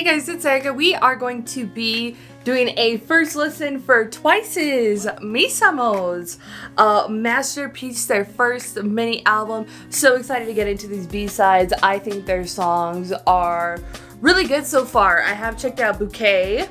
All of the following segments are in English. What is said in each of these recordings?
guys, it's Erika. We are going to be doing a first listen for Twice's MISAMO's masterpiece, their first mini album. So excited to get into these B-sides. I think their songs are really good so far. I have checked out Bouquet,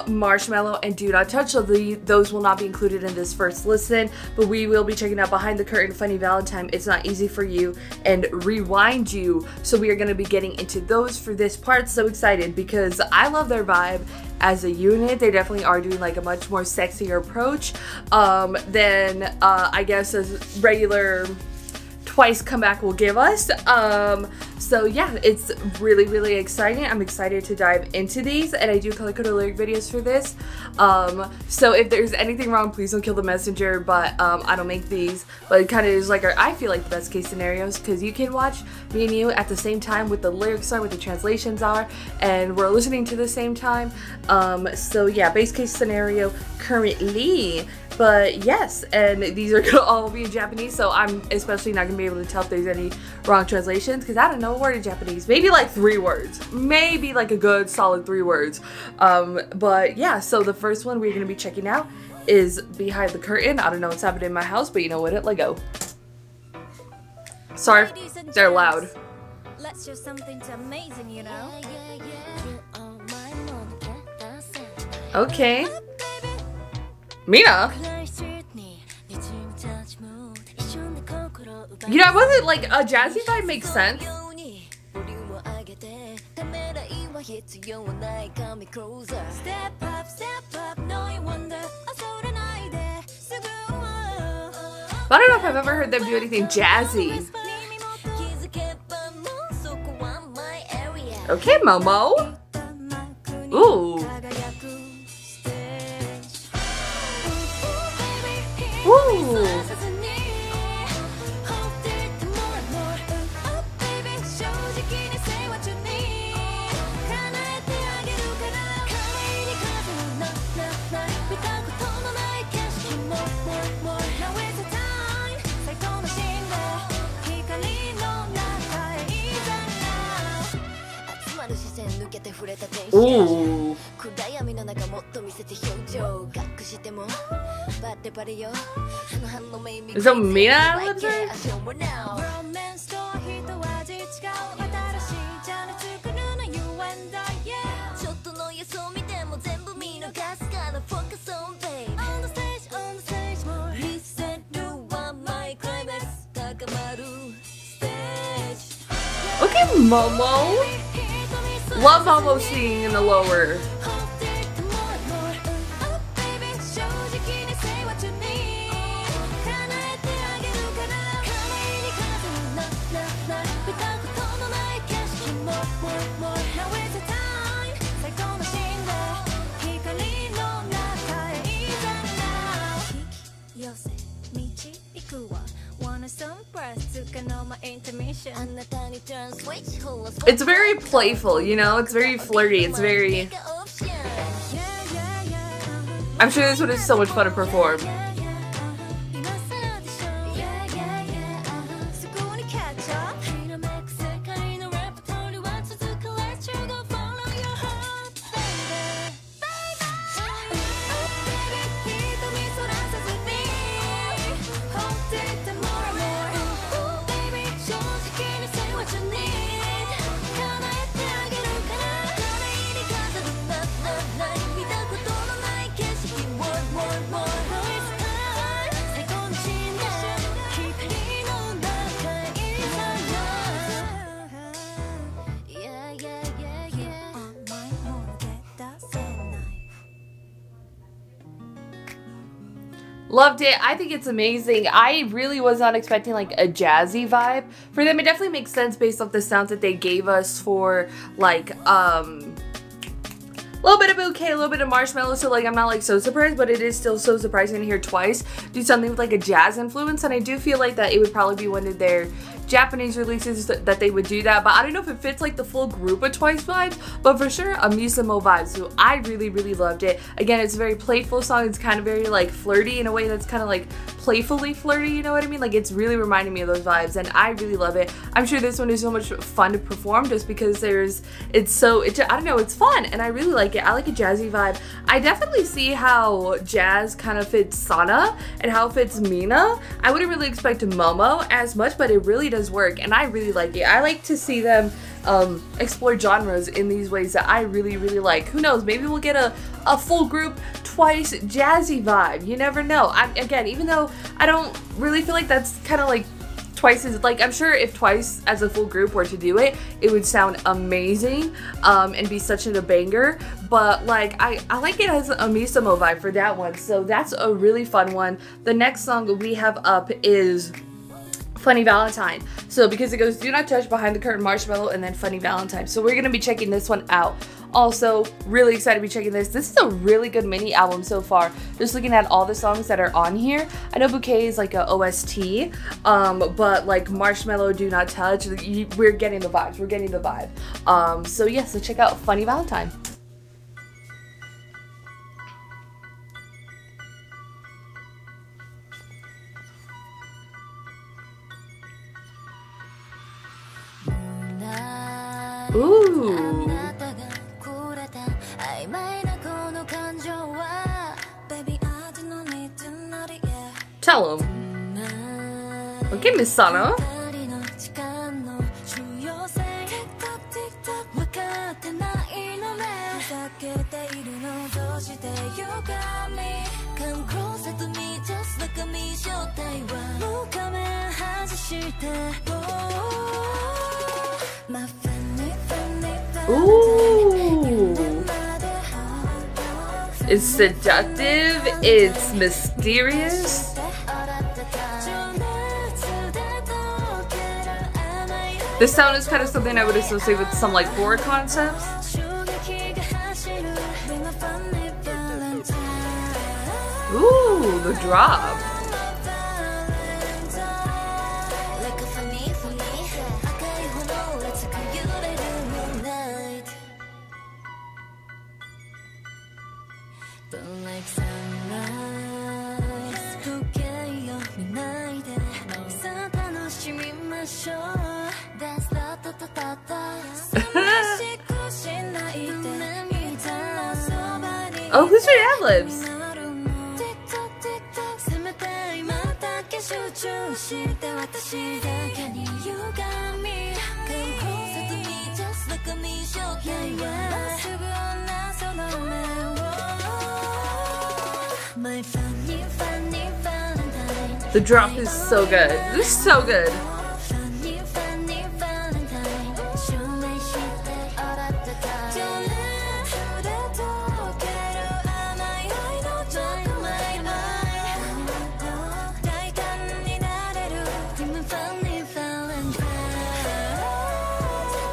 Marshmallow, and Do Not Touch, so those will not be included in this first listen, but we will be checking out Behind the Curtain, Funny Valentine, It's Not Easy for You, and Rewind You. So we are going to be getting into those for this part. So excited because I love their vibe as a unit. They definitely are doing like a much more sexier approach than I guess a regular Twice comeback will give us. So yeah, it's really exciting. I'm excited to dive into these, and I do color code lyric videos for this. So if there's anything wrong, please don't kill the messenger, but I don't make these, but it kind of is like I feel like the best case scenarios, because you can watch me and you at the same time with the lyrics are, with the translations are, and we're listening to the same time. So yeah, base case scenario currently. But yes, and these are gonna all be in Japanese, so I'm especially not gonna be able to tell if there's any wrong translations, because I don't know a word in Japanese. Maybe like 3 words, maybe like a good solid 3 words. But yeah, so the first one we're gonna be checking out is Behind the Curtain. I don't know what's happening in my house, but you know what? Let go. Sorry, they're loud. Let's do something amazing, you know. Okay. Mina? You know, wasn't like a jazzy vibe makes sense. But I don't know if I've ever heard them do anything jazzy. Okay, Momo. Ooh. Ooh. Ooh. Is that Mina lips are? Okay, Momo. Love Momo singing in the lower. It's very playful, you know? It's very flirty. It's very... I'm sure this one is so much fun to perform. Loved it. I think it's amazing. I really was not expecting like a jazzy vibe for them. It definitely makes sense based off the sounds that they gave us for like a little bit of Bouquet, a little bit of Marshmallow, so like I'm not like so surprised, but it is still so surprising to hear Twice do something with like a jazz influence, and I do feel like that it would probably be one of their Japanese releases that they would do that, but I don't know if it fits like the full group of Twice vibes, but for sure a MISAMO vibe. So I really loved it. Again, it's a very playful song. It's kind of very like flirty in a way that's kind of like playfully flirty, you know what I mean? Like it's really reminding me of those vibes, and I really love it. I'm sure this one is so much fun to perform just because I don't know, it's fun and I really like it. I like a jazzy vibe. I definitely see how jazz kind of fits Sana and how it fits Mina. I wouldn't really expect Momo as much, but it really does work and I really like it. I like to see them explore genres in these ways that I really like. Who knows, maybe we'll get a full group Twice jazzy vibe. You never know. Again, even though I don't really feel like that's kind of like Twice's, like I'm sure if Twice as a full group were to do it, it would sound amazing and be such a banger, but like I like it as a MISAMO vibe for that one, so that's a really fun one. The next song we have up is Funny Valentine. So because it goes Do Not Touch, Behind the Curtain, Marshmallow, and then Funny Valentine. So we're gonna be checking this one out. Also, really excited to be checking this. This is a really good mini album so far. Just looking at all the songs that are on here. I know Bouquet is like a OST, but like Marshmallow, Do Not Touch, we're getting the vibes. We're getting the vibe. So yeah, so check out Funny Valentine. Ooh. Tell him. Okay, Miss Sana. Ooh. It's seductive, it's mysterious. This sound is kind of something I would associate with some like horror concepts. Ooh, the drop. Oh, who's your ad-libs? The drop is so good. This is so good.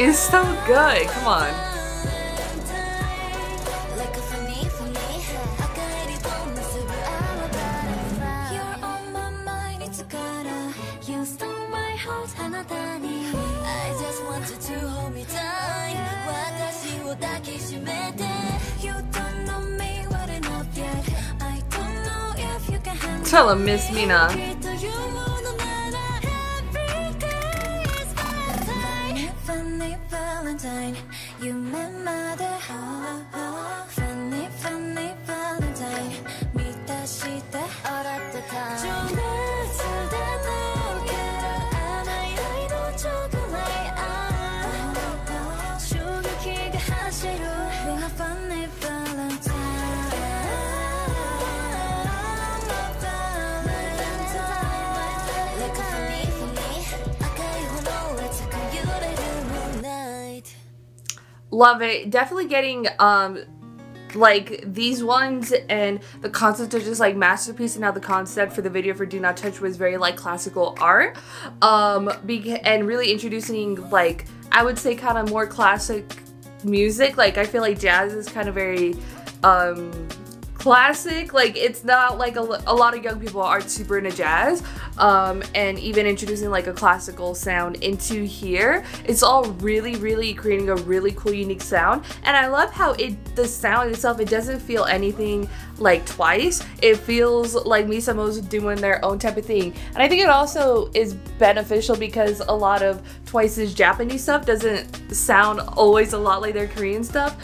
It's so good. Come on. Tell him, Miss Mina. Love it. Definitely getting like these ones, and the concept of just like masterpiece, and now the concept for the video for Do Not Touch was very like classical art, and really introducing like I would say kind of more classic music. Like I feel like jazz is kind of very classic, like it's not like a lot of young people aren't super into jazz, and even introducing like a classical sound into here. It's all really creating a really cool, unique sound. And I love how the sound itself, it doesn't feel anything like Twice. It feels like MISAMO's doing their own type of thing. And I think it also is beneficial because a lot of Twice's Japanese stuff doesn't sound always a lot like their Korean stuff.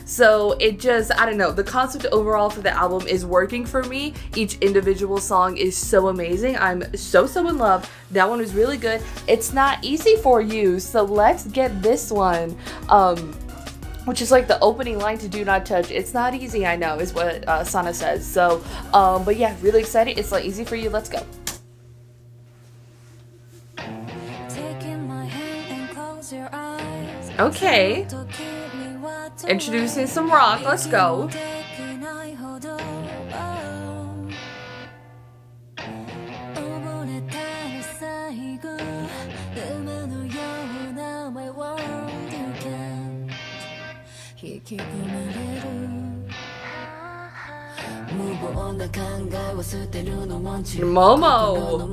So it just, I don't know, the concept overall for the album is working for me. Each individual song is so amazing. I'm so in love. That one was really good. It's not easy for you, so let's get this one. Which is like the opening line to Do Not Touch. It's not easy, I know, is what Sana says. So, but yeah, really excited. It's not easy for you. Let's go. Okay. Introducing some rock. Let's go. Momo.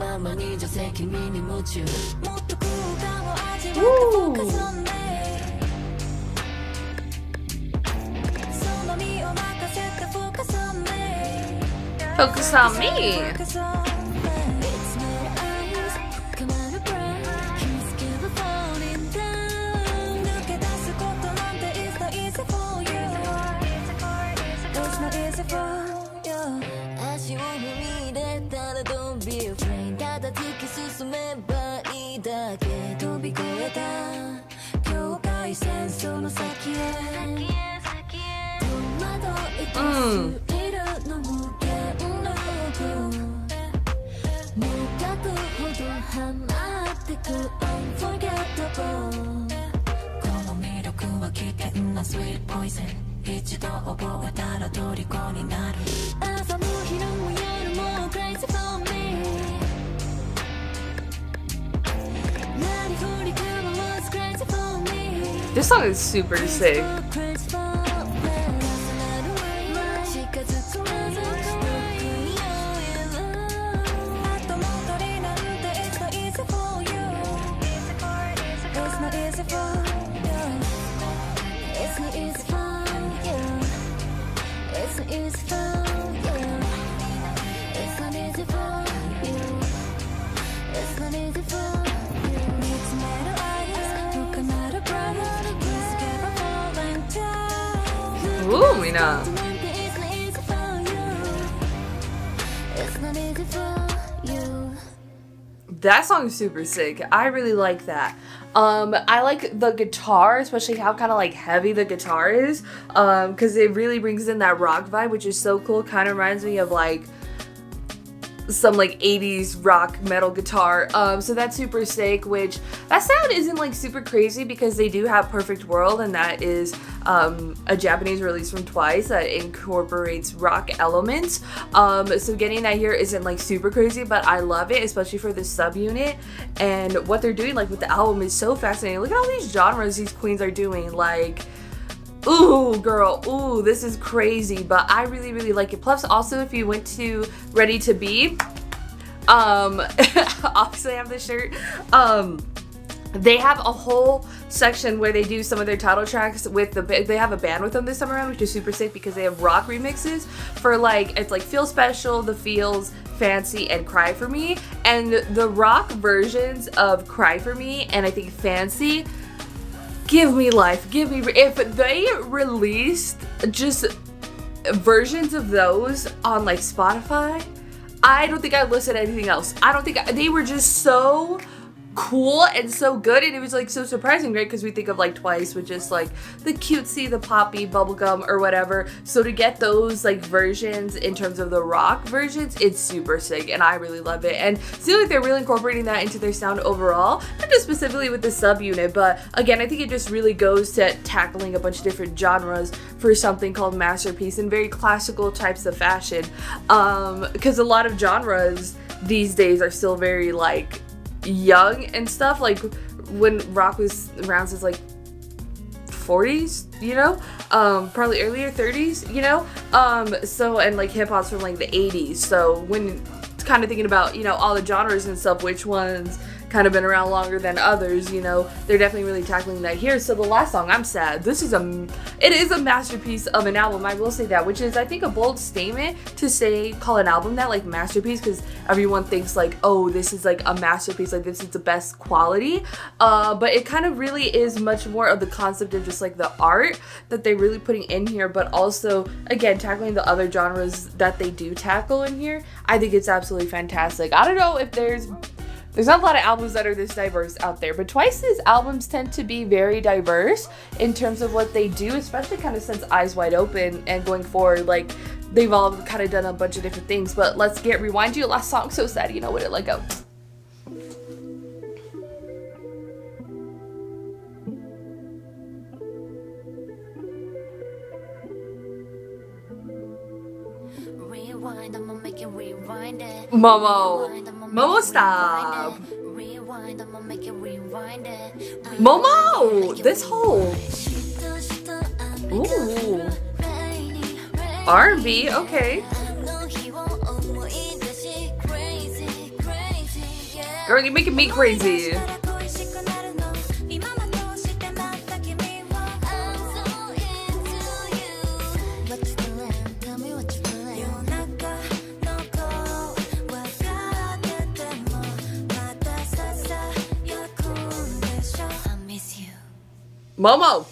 Woo. Focus on me. This song is super sick. Ooh, Mina. That song is super sick. I really like that. I like the guitar, especially how kind of like heavy the guitar is, because it really brings in that rock vibe, which is so cool. Kind of reminds me of like some like 80s rock metal guitar. So that's super sick, which that sound isn't like super crazy because they do have Perfect World, and that is a Japanese release from Twice that incorporates rock elements. So getting that here isn't like super crazy, but I love it, especially for this subunit. And what they're doing like with the album is so fascinating. Look at all these genres these queens are doing. Like, ooh, girl, ooh, this is crazy, but I really like it. Plus, also, if you went to Ready to Be, obviously I have this shirt, they have a whole section where they do some of their title tracks with they have a band with them this time around, which is super sick because they have rock remixes for like, it's like Feel Special, The Feels, Fancy, and Cry For Me. And the rock versions of Cry For Me and I think Fancy, give me life, give me, if they released just versions of those on like Spotify, I don't think I'd listen to anything else. I don't think they were just so cool and so good, and it was like so surprising, right? Because we think of like Twice with just like the cutesy, the poppy, bubblegum or whatever. So to get those like versions in terms of the rock versions, it's super sick and I really love it. And it seems like they're really incorporating that into their sound overall, not just specifically with the subunit, but again, I think it just really goes to tackling a bunch of different genres for something called Masterpiece in very classical types of fashion. Because a lot of genres these days are still very like young and stuff, like when rock was around since like 40s, you know, probably earlier 30s, you know, so, and like hip-hop's from like the 80s, so when it's kind of thinking about, you know, all the genres and stuff, which ones kind of been around longer than others, you know, they're definitely really tackling that here. So the last song, I'm Sad, this is it is a masterpiece of an album, I will say that, which is I think a bold statement to say, call an album that, like, masterpiece, because everyone thinks like, oh, this is like a masterpiece, like this is the best quality, but it kind of really is much more of the concept of just like the art that they're really putting in here, but also again tackling the other genres that they do tackle in here. I think it's absolutely fantastic. I don't know if there's not a lot of albums that are this diverse out there, but Twice's albums tend to be very diverse in terms of what they do, especially kind of since Eyes Wide Open and going forward, like they've all kind of done a bunch of different things. But let's get Rewind You. Last song, So Sad, you know what it let go. Rewind, I'ma make it rewind it. Momo, stop. Rewind, I'ma make it rewind it. Momo, this whole ooh R&B, okay. Girl, you're making me crazy. Momo.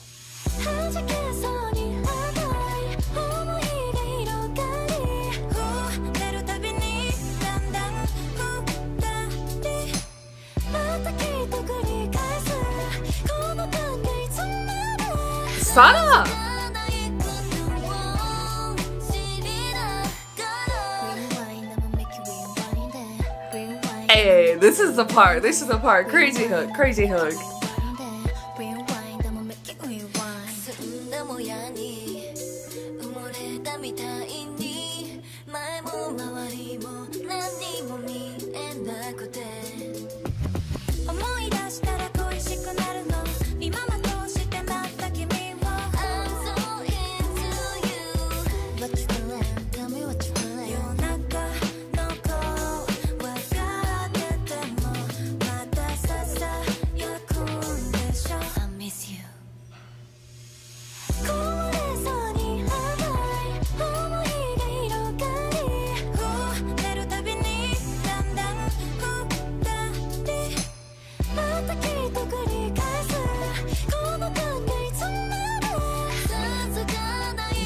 Sana. Hey, this is the part. This is the part. Crazy hook. Crazy hook.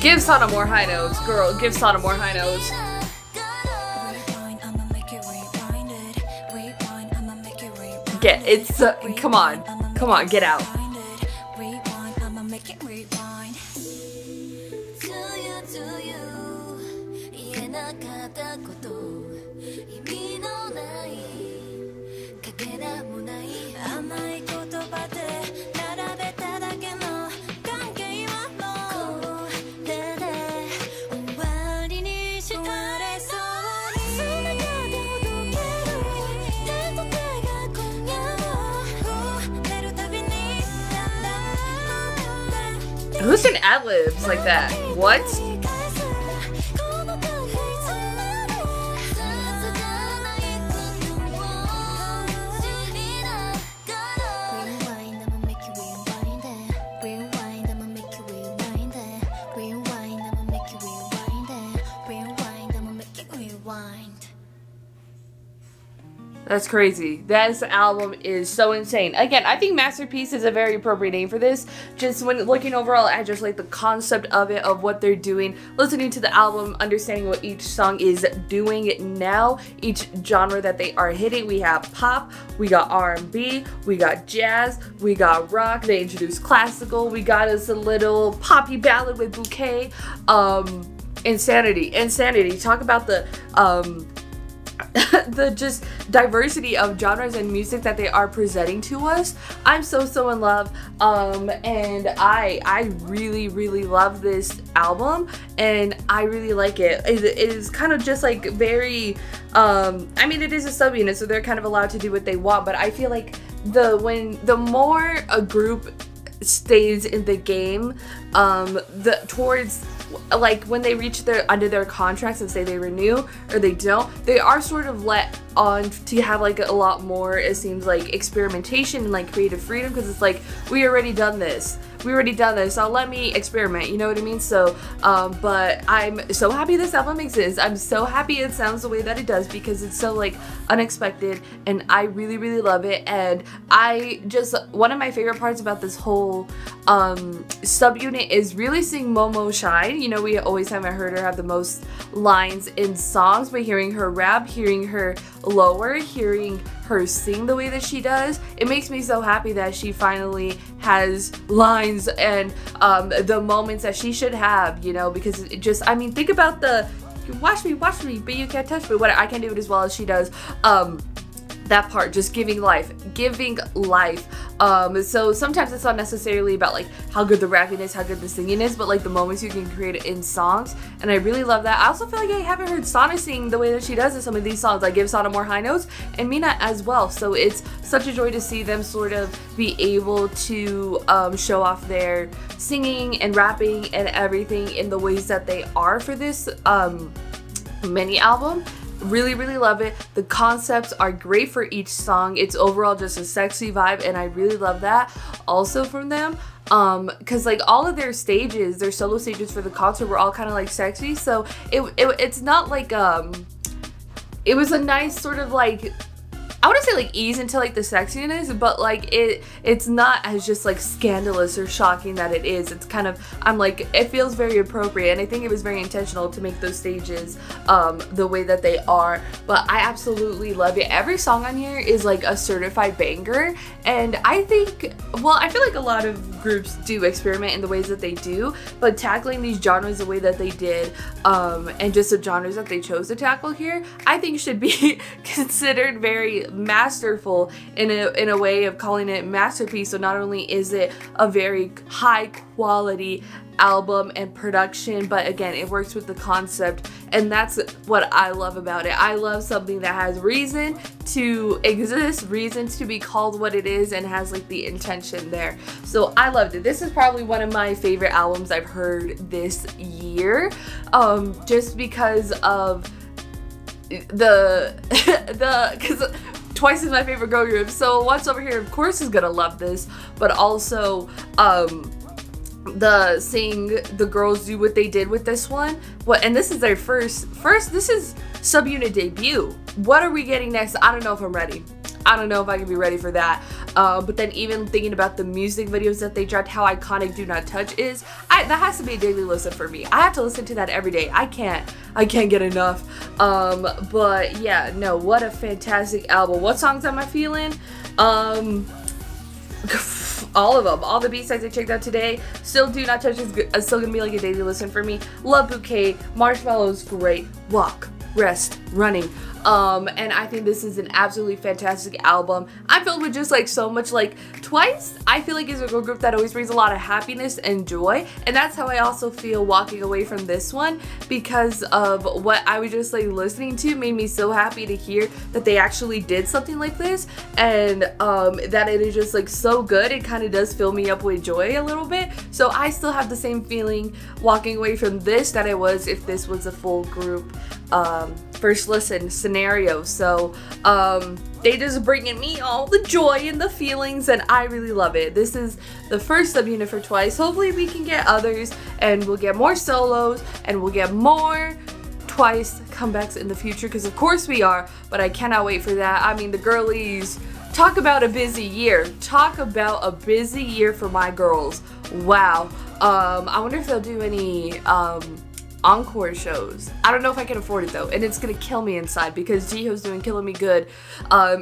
Give Sana more high notes, girl. Give Sana more high notes. Come on, get out. Who's in ad-libs like that? What? That's crazy. This album is so insane. Again, I think Masterpiece is a very appropriate name for this. Just when looking overall at just like the concept of it, of what they're doing, listening to the album, understanding what each song is doing now, each genre that they are hitting. We have pop, we got R&B, we got jazz, we got rock, they introduced classical, we got us a little poppy ballad with Bouquet, Insanity. Talk about the the just diversity of genres and music that they are presenting to us. I'm so in love, and I really love this album, and I really like it. It is kind of just like very I mean, it is a sub unit, so they're kind of allowed to do what they want, but I feel like the more a group stays in the game, towards like when they reach under their contracts and say they renew or they don't, they are sort of let on to have like a lot more, it seems like, experimentation and like creative freedom, because it's like, we already done this, so let me experiment, you know what I mean? So but I'm so happy this album exists. I'm so happy it sounds the way that it does, because it's so like unexpected, and I really love it. And I just, one of my favorite parts about this whole subunit is really seeing Momo shine. You know, we always haven't heard her have the most lines in songs, but hearing her rap, hearing her lower, hearing her sing the way that she does, it makes me so happy that she finally has lines and the moments that she should have, you know, because it just, I mean, think about the watch me, but you can't touch me. What, I can't do it as well as she does. That part, just giving life. So sometimes it's not necessarily about like how good the rapping is, how good the singing is, but like the moments you can create in songs, and I really love that. I also feel like I haven't heard Sana sing the way that she does in some of these songs. I give Sana more high notes, and Mina as well, so it's such a joy to see them sort of be able to show off their singing and rapping and everything in the ways that they are for this mini album. Really love it. The concepts are great for each song. It's overall just a sexy vibe, and I really love that also from them, because like all of their stages, their solo stages for the concert were all kind of like sexy, so it's not like it was a nice sort of like, I wouldn't say like ease into like the sexiness, but like it's not as just like scandalous or shocking that it is. It's kind of, I'm like, it feels very appropriate, and I think it was very intentional to make those stages the way that they are. But I absolutely love it. Every song on here is like a certified banger, and I think, well, I feel like a lot of groups do experiment in the ways that they do, but tackling these genres the way that they did, and just the genres that they chose to tackle here, I think should be considered very masterful in a way of calling it masterpiece. So not only is it a very high quality album and production, but again, it works with the concept, and that's what I love about it. I love something that has reason to exist, reason to be called what it is, and has like the intention there. So I loved it. This is probably one of my favorite albums I've heard this year, just because of because Twice is my favorite girl group, so What's Over Here of course is gonna love this, but also seeing the girls do what they did with this one, and this is their first this is subunit debut. What are we getting next? I don't know if I'm ready. I don't know if I can be ready for that. But then even thinking about the music videos that they dropped, how iconic Do Not Touch is, that has to be a daily listen for me. I have to listen to that every day. I can't get enough. But yeah, no, what a fantastic album. What songs am I feeling? All of them, all the B-sides I checked out today. Still Do Not Touch is still gonna be like a daily listen for me. Love Bouquet, Marshmallow's great, Walk, Rest, Running. And I think this is an absolutely fantastic album. I'm filled with just like so much, like Twice, I feel like is a girl group that always brings a lot of happiness and joy, and that's how I also feel walking away from this one, because of what I was just like listening to made me so happy to hear that they actually did something like this, and that it is just like so good. It kind of does fill me up with joy a little bit, so I still have the same feeling walking away from this that I was if this was a full group first listen scenario. So they just bringing me all the joy and the feelings, and I really love it. This is the first subunit for Twice. Hopefully we can get others, and we'll get more solos, and we'll get more Twice comebacks in the future, because of course we are, but I cannot wait for that. I mean, the girlies, talk about a busy year. Talk about a busy year for my girls. Wow. I wonder if they'll do any encore shows. I don't know if I can afford it though, and it's gonna kill me inside because Jiho's doing Killing Me Good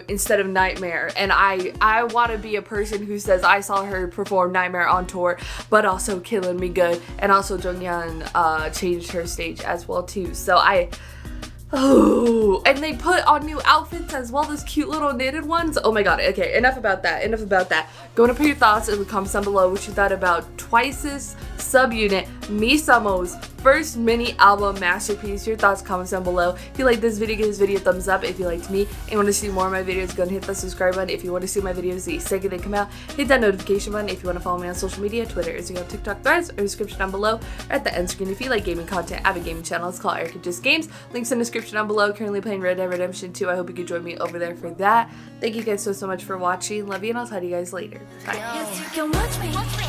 instead of Nightmare, and I want to be a person who says I saw her perform Nightmare on tour, but also Killing Me Good, and also Jonghyun changed her stage as well too. So oh, and they put on new outfits as well, those cute little knitted ones. Oh my god. Okay, enough about that. Go and put your thoughts in the comments down below what you thought about Twice's subunit, MISAMO's first mini album masterpiece. Your thoughts, comments down below. If you like this video, give this video a thumbs up. If you liked me and want to see more of my videos, go and hit that subscribe button. If you want to see my videos the second they come out, hit that notification button. If you want to follow me on social media, Twitter, Instagram, TikTok, Threads, or description down below, or at the end screen. If you like gaming content, I have a gaming channel. It's called Erika Just Games. Links in the description down below. Currently playing Red Dead Redemption 2. I hope you could join me over there for that. Thank you guys so much for watching. Love you, and I'll talk to you guys later. Bye. Yes, you can watch me.